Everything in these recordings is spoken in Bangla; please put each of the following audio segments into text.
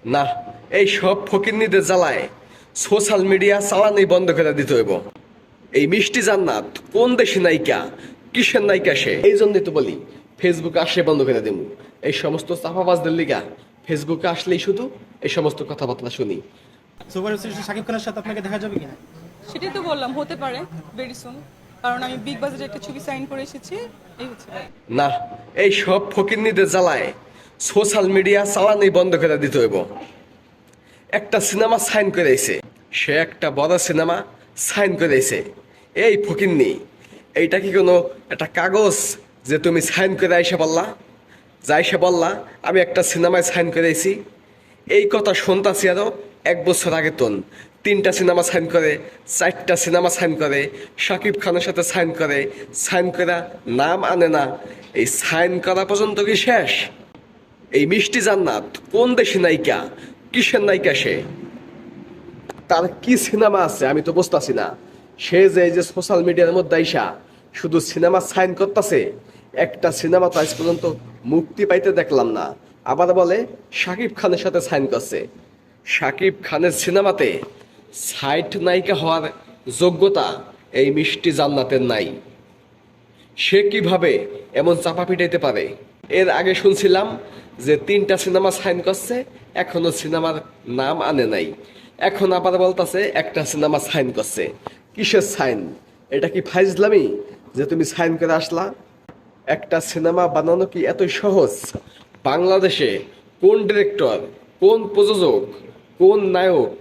না, এই সব ফকিন্নিদের জ্বালায় সোশ্যাল মিডিয়া চালানোই বন্ধ করে দিতে হইব। এই মিষ্টি জান্নাত কোন দেশি নায়িকা, কিসের নায়িকা সে? এই জন্যই তো বলি ফেসবুকে আসলে বন্ধ করে দেব। এই সমস্ত চাপাবাজদের লিগা ফেসবুকে আসলেই শুধু এই সমস্ত কথাবার্তা শুনি। সুপার স্টার শাকিব খানের সাথে আপনাকে দেখা যাবে কিনা? সেটাই তো বললাম, হতে পারে ভেরি সুন, কারণ আমি বিগ বাজেটে একটা ছবি সাইন করে এসেছি। এই হচ্ছে। না, এই সব ফকিন্নিদের জ্বালায় সোশ্যাল মিডিয়া চালানোই বন্ধ করে দিতে হইব। একটা সিনেমা সাইন করেছে, সে একটা বড় সিনেমা সাইন করেছে। এই ফকিন্নি, এইটা কি কোনো একটা কাগজ যে তুমি সাইন করে আইসা বললা? যাইসা বললা আমি একটা সিনেমায় সাইন করেছি? এই কথা শুনতাছি আরো 1 বছর আগে তোন 3টা সিনেমা সাইন করে, 4টা সিনেমা সাইন করে, শাকিব খানের সাথে সাইন করে, সাইন করা নাম আনে না। এই সাইন করা পর্যন্ত কি শেষ? এই মিষ্টি জান্নাত কোন দেশি নায়িকা, কিসের নায়িকা সে? তার কি সিনেমা আছে আমি তো বুঝতেছি না। সে যে এই যে সোশ্যাল মিডিয়ার মধ্যে আইসা শুধু সিনেমা সাইন করতেছে, একটা সিনেমা তো আজ পর্যন্ত মুক্তি পাইতে দেখলাম না। আবার বলে শাকিব খানের সাথে সাইন করছে। শাকিব খানের সিনেমাতে সাইড নায়িকা হওয়ার যোগ্যতা এই মিষ্টি জান্নাতের নাই। সে কিভাবে এমন চাপা পিটাইতে পারে? এর আগে শুনছিলাম যে 3টা সিনেমা সাইন করছে, এখনো সিনেমার নাম আনে নাই। এখন আবার বলতাছে একটা সিনেমা সাইন করছে। কিসের সাইন? এটা কি ফাইজলামি যে তুমি সাইন করে আসলা? একটা সিনেমা বানানো কি এতই সহজ? বাংলাদেশে কোন ডিরেক্টর, কোন প্রযোজক, কোন নায়ক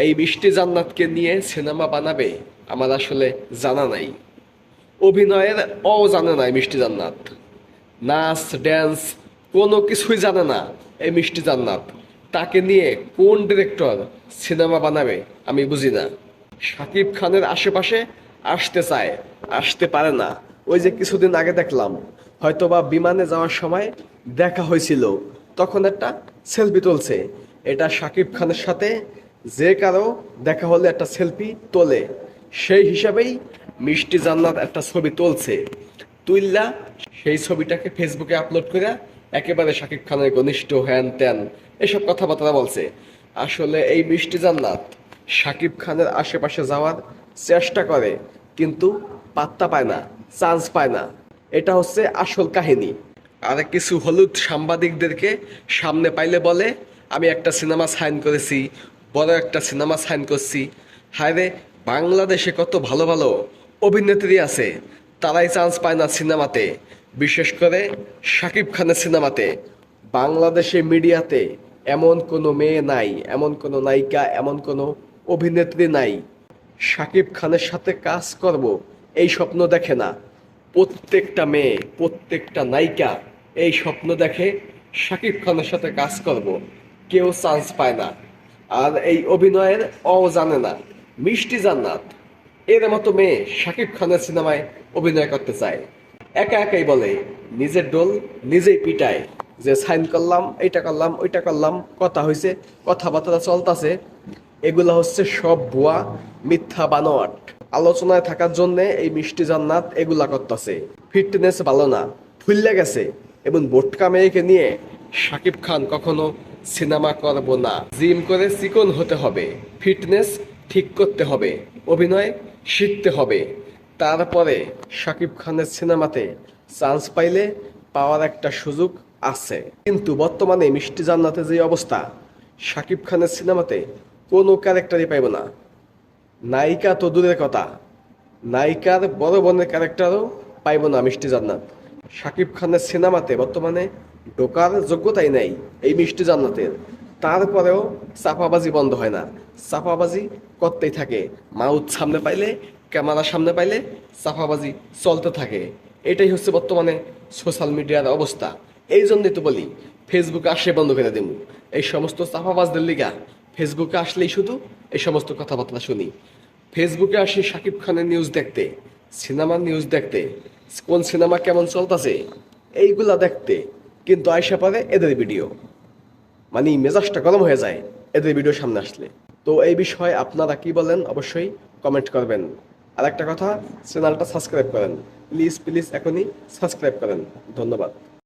এই মিষ্টি জান্নাতকে নিয়ে সিনেমা বানাবে আমার আসলে জানা নাই। অভিনয়ের জানে না এই মিষ্টি জান্নাত। নাচ ড্যান্স কোনো কিছুই জানে না এই মিষ্টি জান্নাত। তাকে নিয়ে কোন ডিরেক্টর সিনেমা বানাবে আমি বুঝি না। শাকিব খানের আশেপাশে আসতে চায়, আসতে পারে না। ওই যে কিছুদিন আগে দেখলাম, হয়তোবা বিমানে যাওয়ার সময় দেখা হয়েছিল, তখন একটা সেলফি তুলছে। এটা শাকিব খানের সাথে যে কারো দেখা হলে একটা সেলফি তোলে, সেই হিসাবেই মিষ্টি জান্নাত একটা ছবি তুলছে। তুইল্লা সেই ছবিটাকে ফেসবুকে আপলোড করে একেবারে শাকিব খানের ঘনিষ্ঠ হ্যান ত্যান এসব কথাবার্তা বলছে। আসলে এই মিষ্টি জান্নাত শাকিব খানের আশেপাশে যাওয়ার চেষ্টা করে, কিন্তু পাত্তা পায় না, চান্স পায় না। এটা হচ্ছে আসল কাহিনী। আর কিছু হলুদ সাংবাদিকদেরকে সামনে পাইলে বলে আমি একটা সিনেমা সাইন করেছি, বড় একটা সিনেমা সাইন করছি। হায় রে, বাংলাদেশে কত ভালো ভালো অভিনেত্রী আছে, তারাই চান্স পায় না সিনেমাতে, বিশেষ করে শাকিব খানের সিনেমাতে। বাংলাদেশে মিডিয়াতে এমন কোনো মেয়ে নাই, এমন কোনো নায়িকা, এমন কোনো অভিনেত্রী নাই শাকিব খানের সাথে কাজ করব এই স্বপ্ন দেখে না। প্রত্যেকটা মেয়ে, প্রত্যেকটা নায়িকা এই স্বপ্ন দেখে শাকিব খানের সাথে কাজ করব, কেউ চান্স পায় না। আর এই অভিনয়ের জানে না মিষ্টি জান্নাত। এর মতো মেয়ে শাকিব খানের সিনেমায় অভিনয় করতে চায়, একা একাই বলে, নিজের ডোল নিজেই পিটায় যে সাইন করলাম, এইটা করলাম, ওইটা করলাম, কথা হয়েছে, কথাবার্তা চলতেছে। এগুলা হচ্ছে সব ভুয়া, মিথ্যা বানোয়াট। আলোচনায় থাকার জন্য এই মিষ্টি জান্নাত এগুলা করতেছে। ফিটনেস ভালো না, ফুললে গেছে, এবং বোটকা মেয়েকে নিয়ে শাকিব খান কখনো সিনেমা করব না। জিম করে চিকন হতে হবে, ফিটনেস ঠিক করতে হবে, অভিনয় শিখতে হবে, তারপরে শাকিব খানের সিনেমাতে চান্স পাইলে পাওয়ার একটা সুযোগ আছে। কিন্তু বর্তমানে মিষ্টি জান্নাতে যে অবস্থা, শাকিব খানের সিনেমাতে কোনো ক্যারেক্টারই পাইব না। নায়িকা তো দূরের কথা, নায়িকার বড় বোনের ক্যারেক্টারও পাইব না মিষ্টি জান্নাত। শাকিব খানের সিনেমাতে বর্তমানে ঢোকার যোগ্যতাই নাই এই মিষ্টি জান্নাতের। তারপরেও চাপাবাজি বন্ধ হয় না, চাপাবাজি করতেই থাকে। মাউথ সামনে পাইলে, ক্যামেরা সামনে পাইলে চাপাবাজি চলতে থাকে। এটাই হচ্ছে বর্তমানে সোশ্যাল মিডিয়ার অবস্থা। এই জন্যই তো বলি ফেসবুকে আসলে বন্ধ করে দেবো। এই সমস্ত চাপাবাজদের লিগা ফেসবুকে আসলেই শুধু এই সমস্ত কথাবার্তা শুনি। ফেসবুকে আসি শাকিব খানের নিউজ দেখতে, সিনেমার নিউজ দেখতে, কোন সিনেমা কেমন চলতেছে এইগুলা দেখতে, কিন্তু আয়সা পারে এদের ভিডিও। মানে মেজাজটা গরম হয়ে যায় এদের ভিডিও সামনে আসলে। তো এই বিষয়ে আপনারা কি বলেন অবশ্যই কমেন্ট করবেন। আর একটা কথা, চ্যানেলটা সাবস্ক্রাইব করেন, প্লিজ প্লিজ এখনই সাবস্ক্রাইব করেন। ধন্যবাদ।